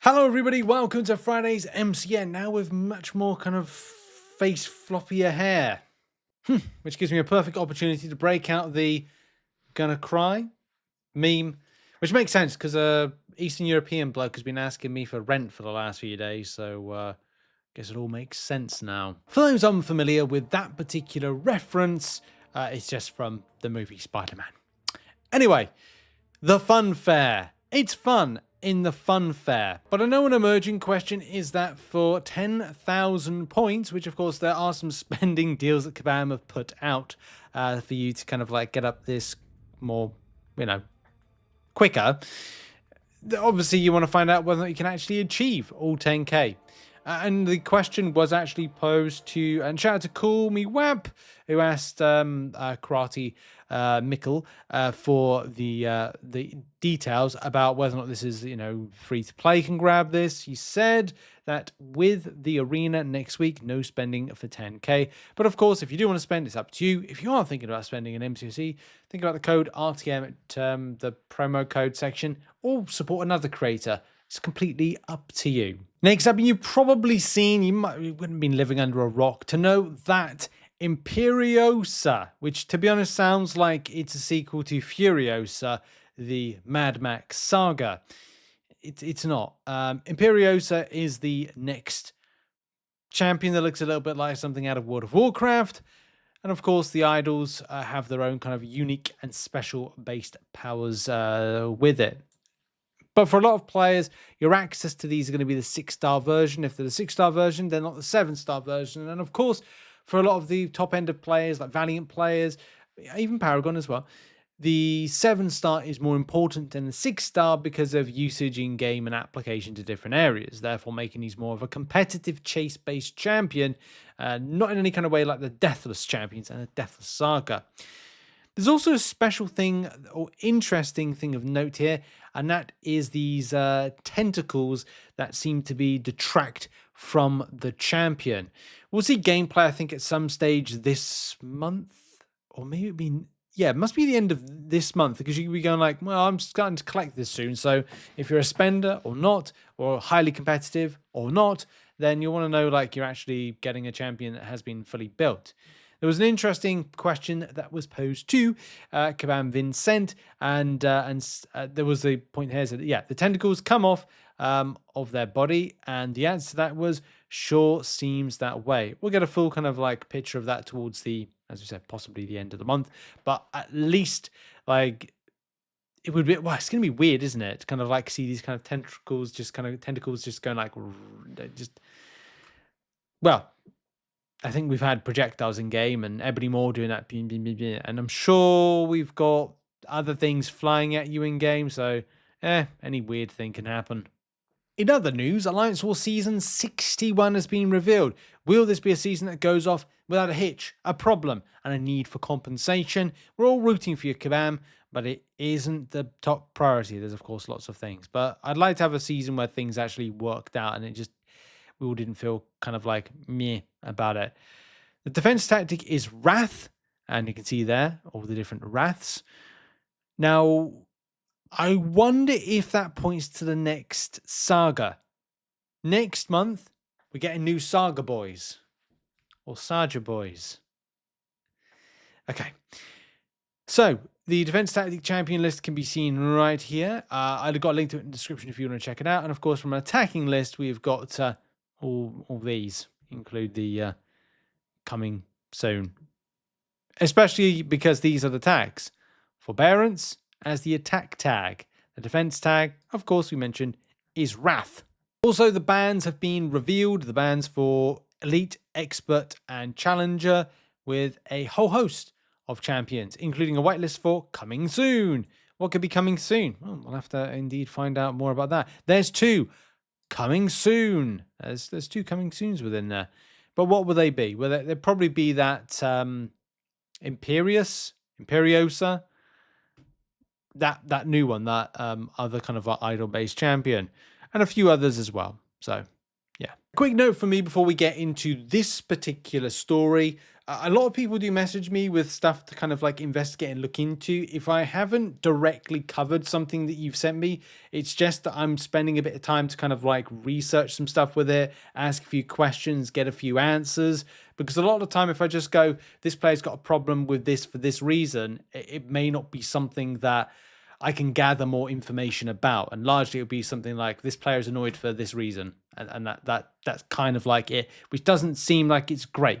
Hello everybody, welcome to Friday's MCN, now with much more kind of face floppier hair. Which gives me a perfect opportunity to break out the gonna cry meme, which makes sense because Eastern European bloke has been asking me for rent for the last few days, so guess it all makes sense now. For those unfamiliar with that particular reference, it's just from the movie Spider-Man. Anyway, the fun fair. It's fun in the fun fair. But I know an emerging question is that for 10,000 points, which of course there are some spending deals that Kabam have put out for you to kind of like get up this more, quicker. Obviously, you want to find out whether you can actually achieve all 10k. And the question was actually posed to, and shout out to Call Me Wap, who asked Karate Mikkel for the details about whether or not this is, free to play. Can grab this. He said that with the arena next week, no spending for 10k. But of course, if you do want to spend, it's up to you. If you are thinking about spending an MCOC, think about the code RTM at the promo code section, or support another creator. It's completely up to you. Next up, you've probably seen, you wouldn't have been living under a rock to know that Imperiousa, which to be honest sounds like it's a sequel to Furiosa, the Mad Max saga. It's not. Imperiousa is the next champion that looks a little bit like something out of World of Warcraft. And of course, the idols have their own kind of unique and special based powers with it. But for a lot of players, your access to these are going to be the 6-star version. If they're the 6-star version, they're not the 7-star version. And of course, for a lot of the top end of players, like Valiant players, even Paragon as well, the 7-star is more important than the 6-star because of usage in game and application to different areas, therefore making these more of a competitive chase-based champion, not in any kind of way like the Deathless champions and the Deathless Saga. There's also a special thing or interesting thing of note here, and that is these tentacles that seem to be detract from the champion. We'll see gameplay, I think, at some stage this month, or maybe it must be the end of this month, because you can be going like, well, I'm starting to collect this soon. So if you're a spender or not, or highly competitive or not, then you want to know like you're actually getting a champion that has been fully built. There was an interesting question that was posed to Kabam Vincent, and there was a point here that, yeah, the tentacles come off of their body, and the answer to that was, sure seems that way. We'll get a full kind of like picture of that towards the, as we said, possibly the end of the month, but at least like it would be, well, it's going to be weird, isn't it? To kind of like see these kind of tentacles just going like, just, well, I think we've had projectiles in game and Ebony Moore doing that, and I'm sure we've got other things flying at you in game, so any weird thing can happen. In other news, Alliance War Season 61 has been revealed. Will this be a season that goes off without a hitch, a problem, and a need for compensation? We're all rooting for you, Kabam, but it isn't the top priority. There's, of course, lots of things, but I'd like to have a season where things actually worked out and we all didn't feel kind of like meh about it. The defense tactic is Wrath, and you can see there all the different Wraths. Now, I wonder if that points to the next saga. Next month, we're getting new Saga Boys, or Saga Boys. Okay, so the defense tactic champion list can be seen right here. I've got a link to it in the description if you want to check it out. And of course, from an attacking list, we've got all these, include the coming soon, especially because these are the tags. Forbearance as the attack tag. The defense tag, of course, we mentioned, is Wrath. Also, the bans have been revealed. The bans for Elite, Expert, and Challenger, with a whole host of champions, including a whitelist for coming soon. What could be coming soon? Well, we'll have to indeed find out more about that. There's 2 coming soon. There's 2 coming soons within there. But what will they be? Well, they'd probably be that Imperiousa, that new one, that other kind of idol-based champion, and a few others as well. So, yeah. Quick note for me before we get into this particular story. A lot of people do message me with stuff to kind of like investigate and look into. If I haven't directly covered something that you've sent me, it's just that I'm spending a bit of time to kind of like research some stuff with it, ask a few questions, get a few answers. Because a lot of the time, if I just go, this player's got a problem with this for this reason, it may not be something that I can gather more information about. And largely it'll be something like, this player is annoyed for this reason. And that's kind of like it, which doesn't seem like it's great.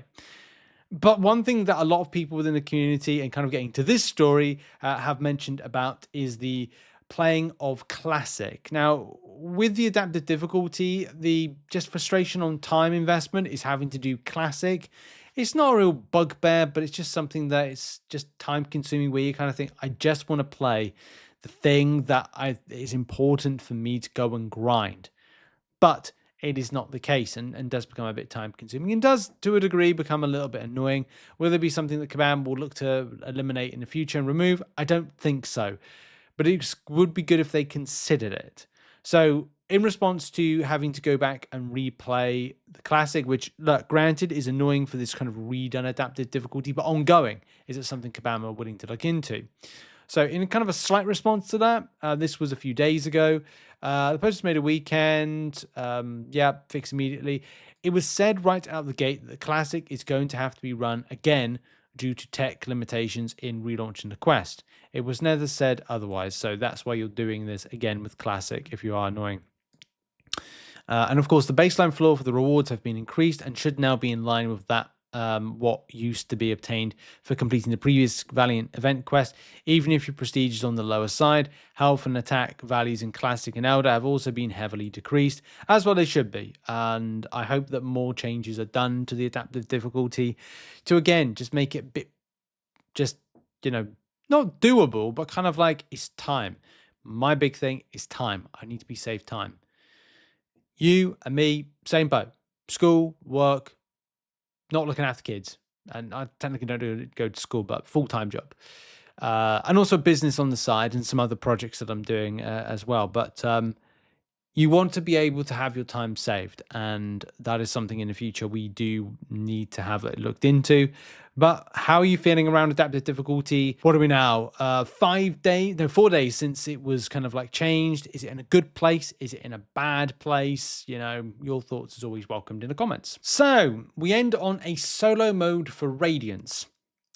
But one thing that a lot of people within the community and kind of getting to this story have mentioned about is the playing of Classic. Now, with the adaptive difficulty, the just frustration on time investment is having to do Classic. It's not a real bugbear, but it's just something that it's just time consuming where you kind of think, I just want to play the thing that is important for me to go and grind. But it is not the case and does become a bit time consuming and does to a degree become a little bit annoying. Will there be something that Kabam will look to eliminate in the future and remove? I don't think so, but it would be good if they considered it. So in response to having to go back and replay the Classic, which, look, granted is annoying for this kind of redone adaptive difficulty, but ongoing, is it something Kabam are willing to look into? So in kind of a slight response to that, this was a few days ago. The post was made a weekend. Fixed immediately. It was said right out of the gate that the Classic is going to have to be run again due to tech limitations in relaunching the quest. It was never said otherwise, so that's why you're doing this again with Classic if you are annoying. And of course, the baseline floor for the rewards have been increased and should now be in line with that what used to be obtained for completing the previous Valiant event quest. Even if your prestige is on the lower side, health and attack values in Classic and Elder have also been heavily decreased, as well they should be. And I hope that more changes are done to the adaptive difficulty to, again, just make it a bit, just, not doable, but kind of like it's time. My big thing is time. I need to be saved time. You and me, same boat. School, work, not looking after kids, and I technically don't go to school, but full-time job, and also business on the side and some other projects that I'm doing as well. But you want to be able to have your time saved, and that is something in the future we do need to have it looked into. But how are you feeling around adaptive difficulty? What are we now? 4 days since it was kind of like changed. Is it in a good place? Is it in a bad place? Your thoughts is always welcomed in the comments. So we end on a solo mode for Radiance.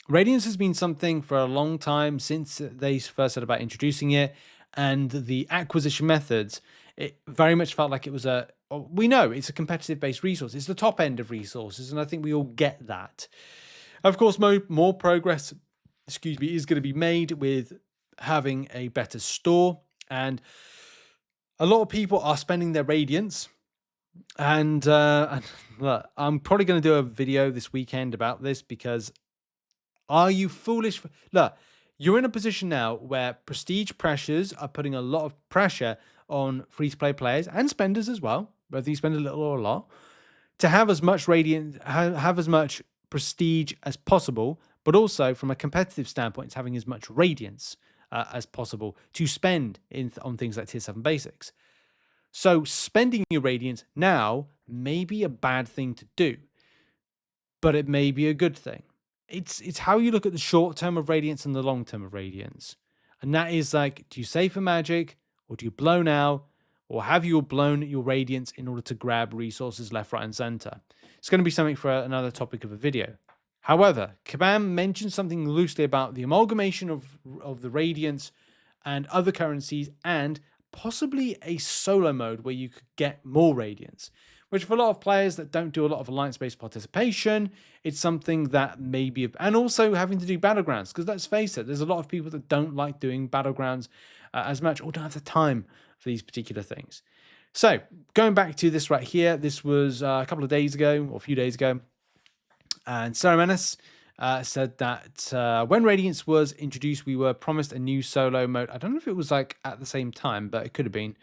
Radiance has been something for a long time since they first said about introducing it, and the acquisition methods, it very much felt like it was we know it's a competitive based resource. It's the top end of resources, and I think we all get that. Of course, more progress, is going to be made with having a better store, and a lot of people are spending their Radiance. And look, I'm probably going to do a video this weekend about this, because are you foolish? Look, you're in a position now where prestige pressures are putting a lot of pressure on free-to-play players and spenders as well, whether you spend a little or a lot, to have as much Radiance, have as much prestige as possible, but also from a competitive standpoint, it's having as much Radiance as possible to spend on things like tier 7 basics. So spending your Radiance now may be a bad thing to do, but it may be a good thing. It's how you look at the short term of Radiance and the long term of Radiance. And that is like, do you save for magic, or do you blow now, or have you blown your Radiance in order to grab resources left, right, and center? It's going to be something for another topic of a video. However, Kabam mentioned something loosely about the amalgamation of the Radiance and other currencies, and possibly a solo mode where you could get more Radiance, which for a lot of players that don't do a lot of alliance-based participation, it's something that maybe, and also having to do Battlegrounds, because let's face it, there's a lot of people that don't like doing Battlegrounds as much, or don't have the time for these particular things. So going back to this right here, this was a couple of days ago, or a few days ago, and Sarah Menace said that when Radiance was introduced, we were promised a new solo mode. I don't know if it was like at the same time, but it could have been.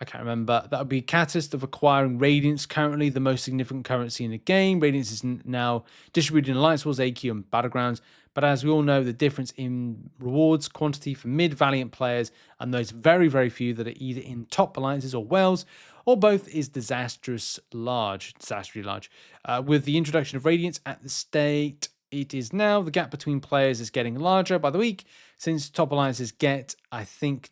I can't remember. That would be catalyst of acquiring Radiance, currently the most significant currency in the game. Radiance is now distributed in Alliance Wars, AQ, and Battlegrounds. But as we all know, the difference in rewards quantity for mid-Valiant players and those very, very few that are either in top alliances or Wells or both is disastrously large. With the introduction of Radiance at the state it is now, the gap between players is getting larger by the week, since top alliances get, I think,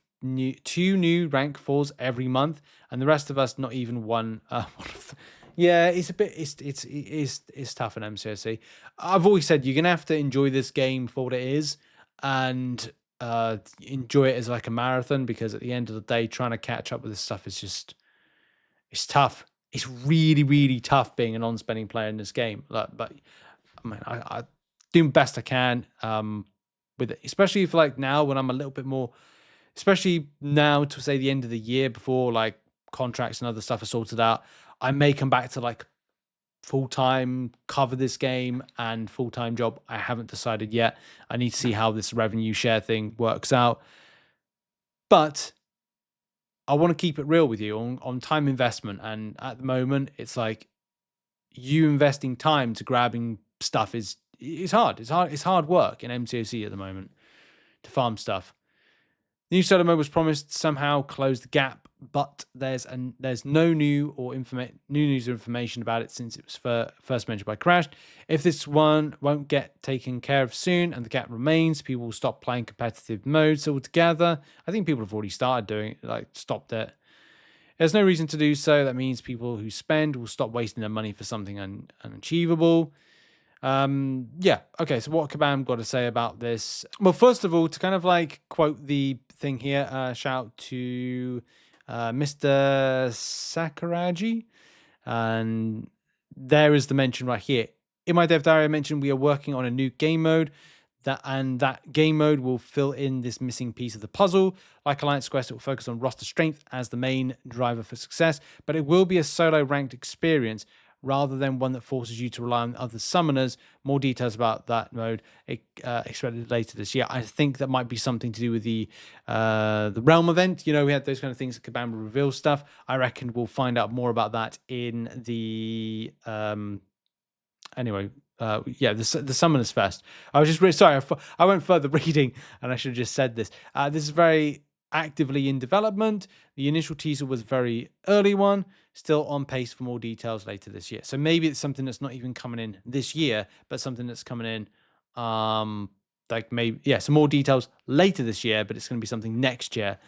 two new rank 4s every month, and the rest of us not even one. Yeah, it's a bit, it's tough in MCOC. I've always said you're gonna have to enjoy this game for what it is, and enjoy it as like a marathon, because at the end of the day, trying to catch up with this stuff is just, it's tough. It's really, really tough being a non-spending player in this game. But I mean, I do the best I can with it, especially if like now when I'm a little bit more, especially now to say the end of the year before like contracts and other stuff are sorted out, I may come back to like full-time cover this game and full-time job. I haven't decided yet. I need to see how this revenue share thing works out. But I want to keep it real with you on time investment. And at the moment, it's like you investing time to grabbing stuff is hard. It's hard work in MCOC at the moment to farm stuff. The new solo mode was promised to somehow close the gap, but there's no new news or information about it since it was first mentioned by Crash. If this one won't get taken care of soon and the gap remains, people will stop playing competitive modes altogether. I think people have already started doing it, like stopped it. There's no reason to do so. That means people who spend will stop wasting their money for something unachievable. Yeah, okay, so what Kabam got to say about this? Well, first of all, to kind of like quote the thing here, shout out to Mr. Sakuragi, and there is the mention right here. In my dev diary, I mentioned we are working on a new game mode, that game mode will fill in this missing piece of the puzzle. Like Alliance Quest, it will focus on roster strength as the main driver for success, but it will be a solo ranked experience rather than one that forces you to rely on other summoners. More details about that mode expected later this year. I think that might be something to do with the Realm event. You know, we had those kind of things that Kabam reveal stuff. I reckon we'll find out more about that in the anyway. Yeah, the Summoners Fest. I was just really sorry. I went further reading, and I should have just said this. This is very actively in development. The initial teaser was a very early one, still on pace for more details later this year. So maybe it's something that's not even coming in this year, but something that's coming in, like maybe, yeah, some more details later this year, but it's going to be something next year.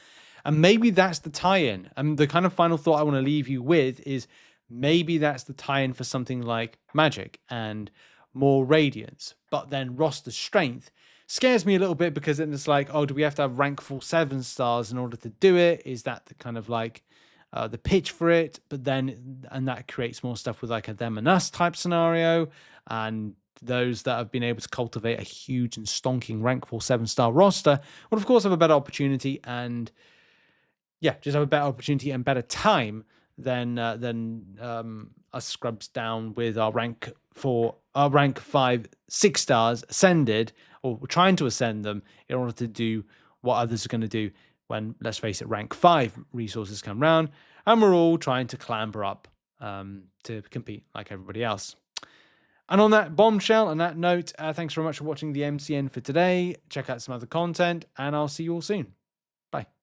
And maybe that's the tie-in. And the kind of final thought I want to leave you with is maybe that's the tie-in for something like Magic and more Radiance, but then roster strength scares me a little bit, because then it's like, oh, do we have to have rank 4 7 stars in order to do it? Is that the kind of like the pitch for it? But then, and that creates more stuff with like a them and us type scenario, and those that have been able to cultivate a huge and stonking rank 4 7 star roster would of course have a better opportunity, and yeah, just have a better opportunity and better time than us scrubs down with our rank 5 6 stars ascended, or trying to ascend them in order to do what others are going to do when, let's face it, rank 5 resources come round, and we're all trying to clamber up to compete like everybody else. And on that bombshell, on that note, thanks very much for watching the MCN for today. Check out some other content, and I'll see you all soon. Bye.